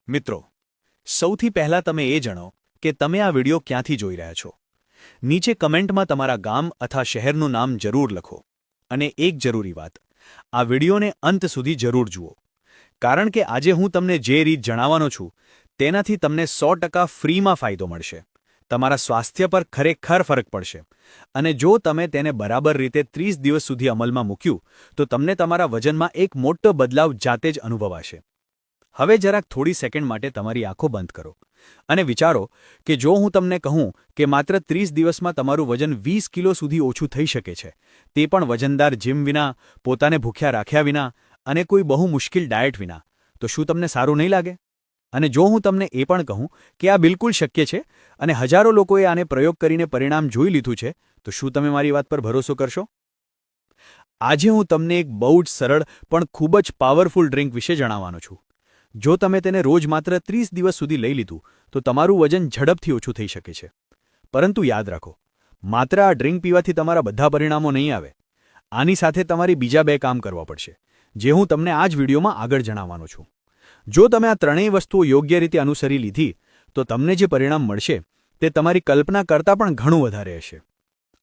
મિત્રો, સૌથી પહેલાં તમે એ જણાવો કે તમે આ વિડિયો ક્યાંથી જોઈ રહ્યા છો. નીચે કમેન્ટમાં તમારા ગામ અથવા શહેરનું નામ જરૂર લખો. અને એક જરૂરી વાત, આ વિડિયોને અંત સુધી જરૂર જુઓ, કારણ કે આજે હું તમને જે રીત જણાવવાનો છું તેનાથી તમને 100% ફ્રીમાં ફાયદો મળશે. તમારા સ્વાસ્થ્ય પર ખરેખર ફરક પડશે. અને જો તમે તેને બરાબર રીતે 30 દિવસ સુધી અમલમાં મૂક્યું તો તમને તમારા વજનમાં એક મોટો બદલાવ જાતે જ અનુભવાશે. હવે જરાક થોડી સેકન્ડ માટે તમારી આંખો બંધ કરો અને વિચારો કે જો હું તમને કહું કે માત્ર 30 દિવસમાં તમારું વજન 20 કિલો સુધી ઓછું થઈ શકે છે, તે પણ વજનદાર જીમ વિના, પોતાને ભૂખ્યા રાખ્યા વિના અને કોઈ બહુ મુશ્કેલ ડાયટ વિના, તો શું તમને સારું નહીં લાગે? અને જો હું તમને એ પણ કહું કે આ બિલકુલ શક્ય છે અને હજારો લોકોએ આને પ્રયોગ કરીને પરિણામ જોઈ લીધું છે, તો શું તમે મારી વાત પર ભરોસો કરશો? આજે હું તમને એક બહુ જ સરળ પણ ખૂબ જ પાવરફુલ ડ્રિંક વિશે જણાવવાનો છું. જો તમે તેને રોજ માત્ર 30 દિવસ સુધી લઈ લીધું તો તમારું વજન ઝડપથી ઓછું થઈ શકે છે. પરંતુ યાદ રાખો, માત્ર આ ડ્રિંક પીવાથી તમારા બધા પરિણામો નહીં આવે. આની સાથે તમારી બીજા 2 કામ કરવા પડશે, જે હું તમને આ જ વિડીયોમાં આગળ જણાવવાનો છું. જો તમે આ ત્રણેય વસ્તુઓ યોગ્ય રીતે અનુસરી લીધી તો તમને જે પરિણામ મળશે તે તમારી કલ્પના કરતાં પણ ઘણું વધારે હશે.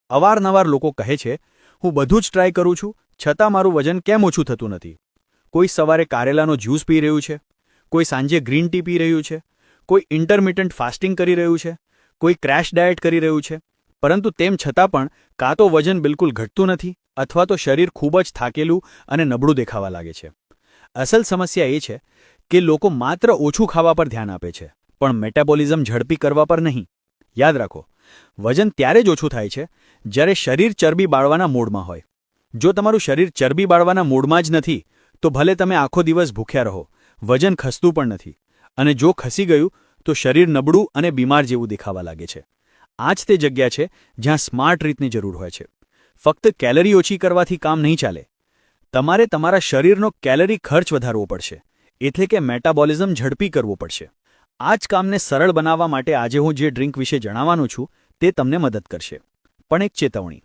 અવારનવાર લોકો કહે છે, હું બધું જ ટ્રાય કરું છું છતાં મારું વજન કેમ ઓછું થતું નથી. કોઈ સવારે કારેલાનો જ્યુસ પી રહ્યું છે, કોઈ સાંજે ગ્રીન ટી પી રહ્યું છે, કોઈ ઇન્ટરમિટન્ટ ફાસ્ટિંગ કરી રહ્યું છે, કોઈ ક્રેશ ડાયટ કરી રહ્યું છે, પરંતુ તેમ છતાં પણ કાં તો વજન બિલકુલ ઘટતું નથી અથવા તો શરીર ખૂબ જ થાકેલું અને નબળું દેખાવા લાગે છે. અસલ સમસ્યા એ છે કે લોકો માત્ર ઓછું ખાવા પર ધ્યાન આપે છે, પણ મેટાબોલિઝમ ઝડપી કરવા પર નહીં. યાદ રાખો, વજન ત્યારે જ ઓછું થાય છે જ્યારે શરીર ચરબી બાળવાના મૂડમાં હોય. જો તમારું શરીર ચરબી બાળવાના મૂડમાં જ નથી તો ભલે તમે આખો દિવસ ભૂખ્યા રહો, વજન ખસતું પણ નથી. અને જો ખસી ગયું તો શરીર નબળું અને બીમાર જેવું દેખાવા લાગે છે. આ જ તે જગ્યા છે જ્યાં સ્માર્ટ રીતની જરૂર હોય છે. ફક્ત કેલરી ઓછી કરવાથી કામ નહીં ચાલે. તમારે તમારા શરીરનો કેલરી ખર્ચ વધારવો પડશે, એટલે કે મેટાબોલિઝમ ઝડપી કરવું પડશે. આ જ કામને સરળ બનાવવા માટે આજે હું જે ડ્રિંક વિશે જણાવવાનો છું તે તમને મદદ કરશે. પણ એક ચેતવણી,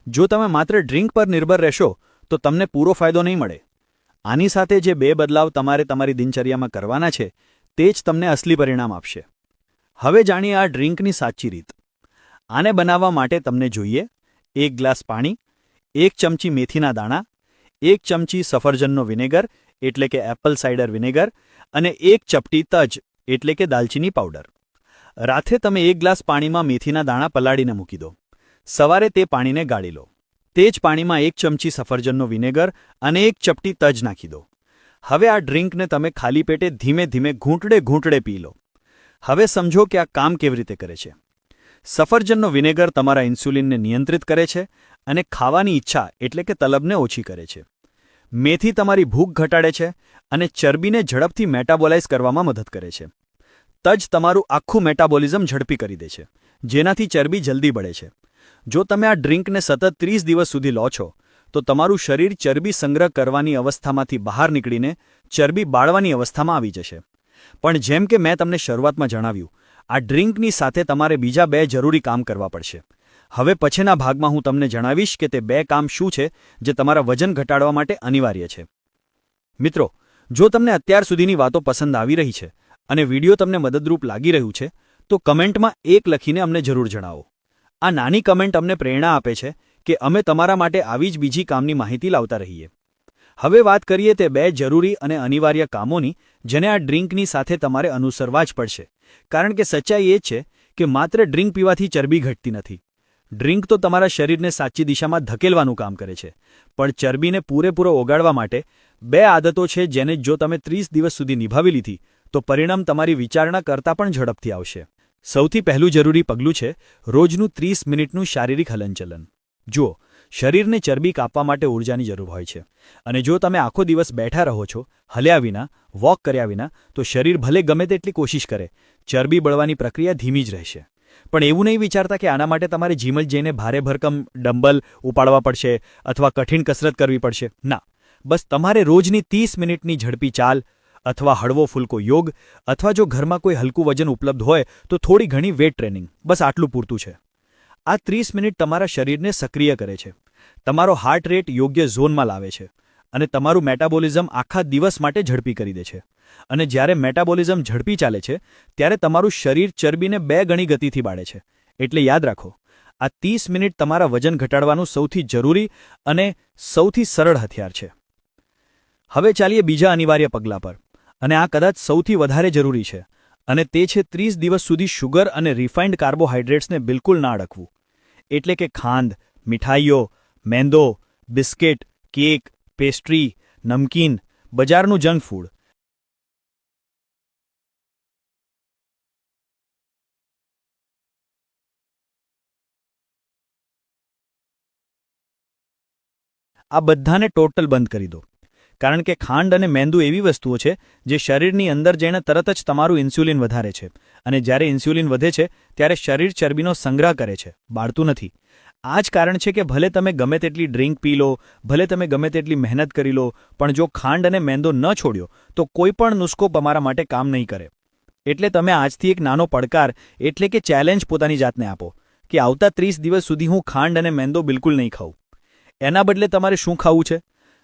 જો તમે માત્ર ડ્રિંક પર નિર્ભર રહેશો તો તમને પૂરો ફાયદો નહીં મળે. આની સાથે જે 2 બદલાવ તમારે તમારી દિનચર્યામાં કરવાના છે તે જ તમને અસલી પરિણામ આપશે. હવે જાણીએ આ ડ્રિંકની સાચી રીત. આને બનાવવા માટે તમને જોઈએ 1 ગ્લાસ પાણી, 1 ચમચી મેથીના દાણા, 1 ચમચી સફરજનનો વિનેગર એટલે કે એપલ સાઇડર વિનેગર અને 1 ચપટી તજ એટલે કે દાલચીની પાવડર. રાત્રે તમે 1 ગ્લાસ પાણીમાં મેથીના દાણા પલાળીને મૂકી દો. સવારે તે પાણીને ગાળી લો. તે જ પાણીમાં 1 ચમચી સફરજનનો વિનેગર અને 1 ચપટી તજ નાખી દો. હવે આ ડ્રિંકને તમે ખાલી પેટે ધીમે ધીમે ઘૂંટડે પી લો. હવે સમજો કે આ કામ કેવી રીતે કરે છે. સફરજનનો વિનેગર તમારા ઇન્સ્યુલિનને નિયંત્રિત કરે છે અને ખાવાની ઈચ્છા એટલે કે તલબને ઓછી કરે છે. મેથી તમારી ભૂખ ઘટાડે છે અને ચરબીને ઝડપથી મેટાબોલાઇઝ કરવામાં મદદ કરે છે. તજ તમારું આખું મેટાબોલિઝમ ઝડપી કરી દે છે, જેનાથી ચરબી જલ્દી બળે છે. જો તમે આ ડ્રિંકને સતત 30 દિવસ સુધી લો છો તો તમારું શરીર ચરબી સંગ્રહ કરવાની અવસ્થામાંથી બહાર નીકળીને ચરબી બાળવાની અવસ્થામાં આવી જશે. પણ જેમ કે મેં તમને શરૂઆતમાં જણાવ્યું, આ ડ્રિંકની સાથે તમારે બીજા 2 જરૂરી કામ કરવા પડશે. હવે પછીના ભાગમાં હું તમને જણાવીશ કે તે 2 કામ શું છે જે તમારા વજન ઘટાડવા માટે અનિવાર્ય છે. મિત્રો, જો તમને અત્યાર સુધીની વાતો પસંદ આવી રહી છે અને વિડીયો તમને મદદરૂપ લાગી રહ્યું છે તો કમેન્ટમાં 1 લખીને અમને જરૂર જણાવો. આ નાની કમેન્ટ અમને પ્રેરણા આપે છે કે અમે તમારા માટે આવી જ બીજી કામની માહિતી લાવતા રહીએ. હવે વાત કરીએ તે 2 જરૂરી અને અનિવાર્ય કામોની જેને આ ડ્રિંકની સાથે તમારે અનુસરવા જ પડશે. કારણ કે સચ્ચાઈ એ છે કે માત્ર ડ્રિંક પીવાથી ચરબી ઘટતી નથી. ડ્રિંક તો તમારા શરીરને સાચી દિશામાં ધકેલવાનું કામ કરે છે, પણ ચરબીને પૂરેપૂરો ઓગાળવા માટે 2 આદતો છે જેને જો તમે 30 દિવસ સુધી નિભાવી લીધી તો પરિણામ તમારી વિચારણા કરતાં પણ ઝડપથી આવશે. સૌથી પહેલું જરૂરી પગલું છે રોજનું 30 મિનિટનું શારીરિક હલનચલન. જુઓ, શરીરને ચરબી કાપવા માટે ઊર્જાની જરૂર હોય છે અને જો તમે આખો દિવસ બેઠા રહો છો, હલ્યા વિના, વોક કર્યા વિના, તો શરીર ભલે ગમે તેટલી કોશિશ કરે, ચરબી બળવાની પ્રક્રિયા ધીમી જ રહેશે. પણ એવું નહીં વિચારતા કે આના માટે તમારે જીમ જ જઈને ભારે ભરકમ ડમ્બલ ઉપાડવા પડશે અથવા કઠિન કસરત કરવી પડશે. ના, બસ તમારે રોજની 30 મિનિટની ઝડપી ચાલ અથવા હળવો ફૂલકો યોગ અથવા જો ઘરમાં કોઈ હલકું વજન ઉપલબ્ધ હોય તો થોડી ઘણી વેટ ટ્રેનિંગ, બસ આટલું પૂરતું છે. આ 30 મિનિટ તમારા શરીરને સક્રિય કરે છે, તમારો હાર્ટ રેટ યોગ્ય ઝોનમાં લાવે છે અને તમારું મેટાબોલિઝમ આખા દિવસ માટે ઝડપી કરી દે છે. અને જ્યારે મેટાબોલિઝમ ઝડપી ચાલે છે ત્યારે તમારું શરીર ચરબીને 2 ગણી ગતિથી બાળે છે. એટલે યાદ રાખો, આ 30 મિનિટ તમારા વજન ઘટાડવાનું સૌથી જરૂરી અને સૌથી સરળ હથિયાર છે. હવે ચાલીએ બીજા અનિવાર્ય પગલાં પર, અને આ કદાચ સૌથી વધારે જરૂરી છે, અને તે છે 30 દિવસ સુધી શુગર અને રિફાઇન્ડ કાર્બોહાઇડ્રેટ્સને બિલકુલ ના અડકવું. એટલે કે ખાંડ, મીઠાઈઓ, મેંદો, બિસ્કિટ, કેક, પેસ્ટ્રી, નમકીન, બજારનું જંક ફૂડ. આ બધાને ટોટલ બંધ કરી દો. કારણ કે ખાંડ અને મેંદુ એવી વસ્તુઓ છે જે શરીરની અંદર જઈને તરત જ તમારું ઇન્સ્યુલિન વધારે છે, અને જ્યારે ઇન્સ્યુલિન વધે છે ત્યારે શરીર ચરબીનો સંગ્રહ કરે છે, બાળતું નથી. આ જ કારણ છે કે ભલે તમે ગમે તેટલી ડ્રિંક પી લો, ભલે તમે ગમે તેટલી મહેનત કરી લો, પણ જો ખાંડ અને મેંદો ન છોડ્યો તો કોઈ પણ નુસ્ખો તમારા માટે કામ નહીં કરે. એટલે તમે આજથી એક નાનો પડકાર એટલે કે ચેલેન્જ પોતાની જાતને આપો કે આવતા 30 દિવસ સુધી હું ખાંડ અને મેંદો બિલકુલ નહીં ખાઉં. એના બદલે તમારે શું ખાવું છે?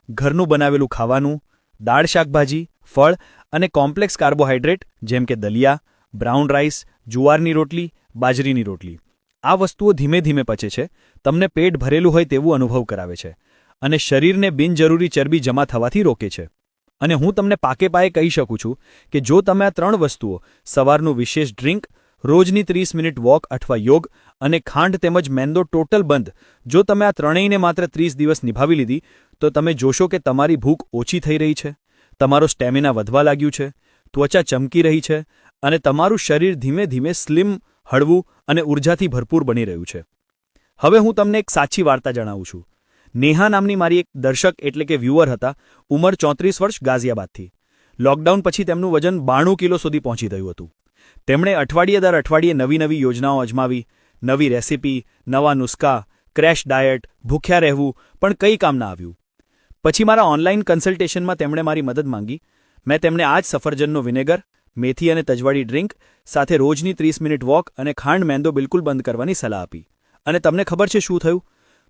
ઘરનું બનાવેલું ખાવાનું, દાળ શાકભાજી, ફળ અને કોમ્પ્લેક્સ કાર્બોહાઇડ્રેટ જેમ કે દલિયા, બ્રાઉન રાઈસ, જુવારની રોટલી, બાજરીની રોટલી. આ વસ્તુઓ ધીમે ધીમે પચે છે, તમને પેટ ભરેલું હોય તેવું અનુભવ કરાવે છે, અને શરીરને બિનજરૂરી ચરબી જમા થવાથી રોકે છે. અને હું તમને પાકે પાયે કહી શકું છું કે જો તમે આ 3 વસ્તુઓ, સવારનું વિશેષ ડ્રિંક, રોજની 30 મિનિટ વોક અથવા યોગ અને ખાંડ તેમજ મેંદો ટોટલ બંધ, જો તમે આ ત્રણેયને માત્ર 30 દિવસ નિભાવી લીધી તો તમે જોશો કે તમારી ભૂખ ઓછી થઈ રહી છે, તમારો સ્ટેમિના વધવા લાગ્યું છે, ત્વચા ચમકી રહી છે, અને તમારું શરીર ધીમે ધીમે સ્લિમ, હળવું અને ઉર્જાથી ભરપૂર બની રહ્યું છે. હવે હું તમને એક સાચી વાર્તા જણાવું છું. નેહા નામની મારી એક દર્શક એટલે કે વ્યુઅર હતા, ઉંમર 34 વર્ષ, ગાઝિયાબાદથી. લોકડાઉન પછી તેમનું વજન 92 કિલો સુધી પહોંચી ગયું હતું. તેમણે અઠવાડિયે દર અઠવાડિયે નવી નવી યોજનાઓ અજમાવી, નવી રેસીપી, નવા નુસ્ખા, ક્રેશ ડાયટ, ભૂખ્યા રહેવું, પણ કંઈ કામ ના આવ્યું. પછી મારા ઓનલાઈન કન્સલ્ટેશનમાં તેમણે મારી મદદ માંગી. મેં તેમને આ જ સફરજનનો વિનેગર, મેથી અને તજવાળી ડ્રિંક સાથે રોજની 30 મિનિટ વોક અને ખાંડ મેંદો બિલકુલ બંધ કરવાની સલાહ આપી. અને તમને ખબર છે શું થયું?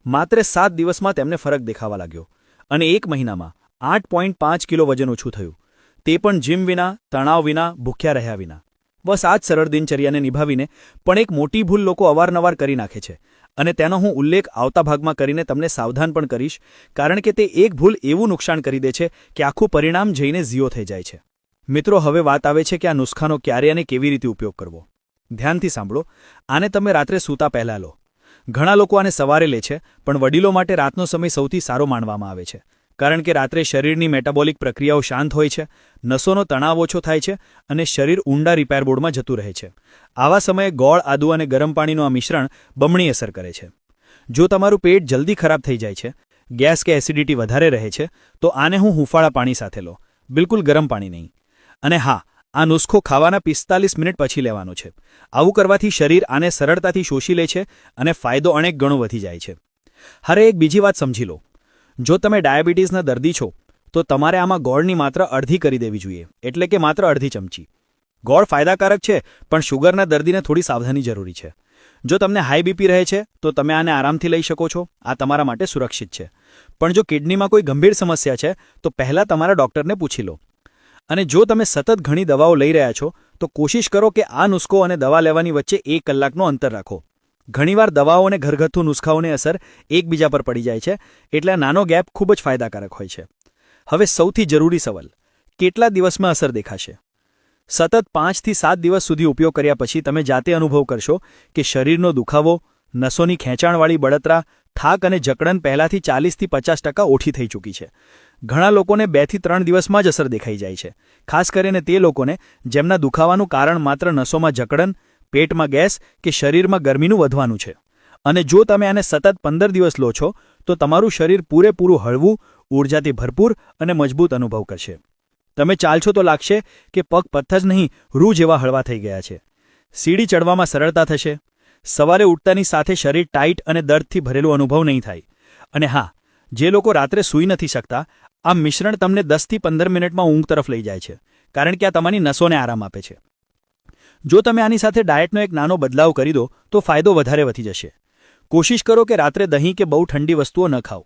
માત્ર 7 દિવસમાં તેમને ફરક દેખાવા લાગ્યો, અને 1 મહિનામાં 8.5 કિલો વજન ઓછું થયું. તે પણ જીમ વિના, તણાવ વિના, ભૂખ્યા રહ્યા વિના. બસ આ જ સરળ દિનચર્યાને નિભાવીને. પણ એક મોટી ભૂલ લોકો અવારનવાર કરી નાખે છે, અને તેનો હું ઉલ્લેખ આવતા ભાગમાં કરીને તમને સાવધાન પણ કરીશ, કારણ કે તે એક ભૂલ એવું નુકસાન કરી દે છે કે આખું પરિણામ જઈને ઝીરો થઈ જાય છે. મિત્રો, હવે વાત આવે છે કે આ નુસ્ખાનો ક્યારે અને કેવી રીતે ઉપયોગ કરવો. ધ્યાનથી સાંભળો. આને તમે રાત્રે સૂતા પહેલાં લો. ઘણા લોકો આને સવારે લે છે, પણ વડીલો માટે રાતનો સમય સૌથી સારો માનવામાં આવે છે, કારણ કે રાત્રે શરીરની મેટાબોલિક પ્રક્રિયાઓ શાંત હોય છે, નસોનો તણાવ ઓછો થાય છે, અને શરીર ઊંડા રિપેર બોર્ડમાં જતું રહે છે. આવા સમયે ગોળ, આદુ અને ગરમ પાણીનું આ મિશ્રણ બમણી અસર કરે છે. જો તમારું પેટ જલ્દી ખરાબ થઈ જાય છે, ગેસ કે એસિડિટી વધારે રહે છે, તો આને હું હૂંફાળા પાણી સાથે લો, બિલકુલ ગરમ પાણી નહીં. અને હા, આ નુસ્ખો ખાવાના 45 મિનિટ પછી લેવાનો છે. આવું કરવાથી શરીર આને સરળતાથી શોષી લે છે અને ફાયદો અનેક ગણો વધી જાય છે. હવે એક બીજી વાત સમજી લો. જો તમે ડાયાબિટીસના દર્દી છો તો તમારે આમાં ગોળની માત્રા અડધી કરી દેવી જોઈએ, એટલે કે માત્ર અડધી ચમચી. ગોળ ફાયદાકારક છે, પણ શુગરના દર્દીને થોડી સાવધાની જરૂરી છે. જો તમને હાઈ બીપી રહે છે તો તમે આને આરામથી લઈ શકો છો, આ તમારા માટે સુરક્ષિત છે. પણ જો કિડનીમાં કોઈ ગંભીર સમસ્યા છે તો પહેલાં તમારા ડૉક્ટરને પૂછી લો. અને જો તમે સતત ઘણી દવાઓ લઈ રહ્યા છો તો કોશિશ કરો કે આ નુસ્ખો અને દવા લેવાની વચ્ચે 1 કલાકનો અંતર રાખો. ઘણીવાર દવાઓ અને ઘરગથ્થુ નુસ્ખાઓની અસર એકબીજા પર પડી જાય છે, એટલે આ નાનો ગેપ ખૂબ જ ફાયદાકારક હોય છે. હવે સૌથી જરૂરી સવાલ: કેટલા દિવસમાં અસર દેખાશે? સતત 5 થી 7 દિવસ સુધી ઉપયોગ કર્યા પછી તમે જાતે અનુભવ કરશો કે શરીરનો દુખાવો, નસોની ખેંચાણવાળી બળતરા, થાક અને જકડન પહેલાંથી 40 થી 50% ઓછી થઈ ચૂકી છે. ઘણા લોકોને 2 થી 3 દિવસમાં જ અસર દેખાઈ જાય છે, ખાસ કરીને તે લોકોને જેમના દુખાવાનું કારણ માત્ર નસોમાં જકડન, પેટમાં ગેસ કે શરીરમાં ગરમીનું વધવાનું છે. અને જો તમે આને સતત 15 દિવસ લો છો તો તમારું શરીર પૂરેપૂરું હળવું, ઊર્જાથી ભરપૂર અને મજબૂત અનુભવ કરશે. તમે ચાલશો તો લાગશે કે પગ પથ્થર જ નહીં, રૂ જેવા હળવા થઈ ગયા છે. સીડી ચડવામાં સરળતા થશે. સવારે ઉઠતાની સાથે શરીર ટાઈટ અને દર્દથી ભરેલું અનુભવ નહીં થાય. અને હા, જે લોકો રાત્રે સૂઈ નથી શકતા, આ મિશ્રણ તમને 10 થી 15 મિનિટમાં ઊંઘ તરફ લઈ જાય છે, કારણ કે આ તમારી નસોને આરામ આપે છે. જો તમે આની સાથે ડાયટનો એક નાનો બદલાવ કરી દો તો ફાયદો વધારે વધી જશે. કોશિશ કરો કે રાત્રે દહીં કે બહુ ઠંડી વસ્તુઓ ન ખાઓ,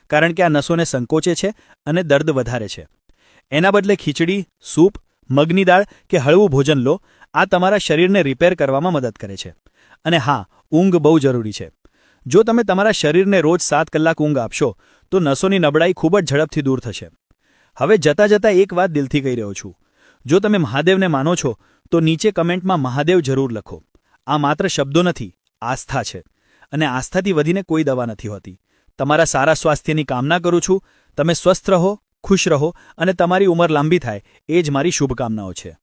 કારણ કે આ નસોને સંકોચે છે અને દર્દ વધારે છે. એના બદલે ખીચડી, સૂપ, મગની દાળ કે હળવું ભોજન લો. આ તમારા શરીરને રિપેર કરવામાં મદદ કરે છે. અને હા, ઊંઘ બહુ જરૂરી છે. જો તમે તમારા શરીરને રોજ 7 કલાક ઊંઘ આપશો તો નસોની નબળાઈ ખૂબ જ ઝડપથી દૂર થશે. હવે જતાં જતાં એક વાત દિલથી કહી રહ્યો છું. જો તમે મહાદેવને માનો છો તો નીચે કમેન્ટમાં મહાદેવ જરૂર લખો. આ માત્ર શબ્દો નથી, આસ્થા છે. અને આસ્થાથી વધીને કોઈ દવા નથી હોતી. તમારા સારા સ્વાસ્થ્યની કામના કરું છું. તમે સ્વસ્થ રહો, ખુશ રહો અને તમારી ઉંમર લાંબી થાય એ જ મારી શુભકામનાઓ છે.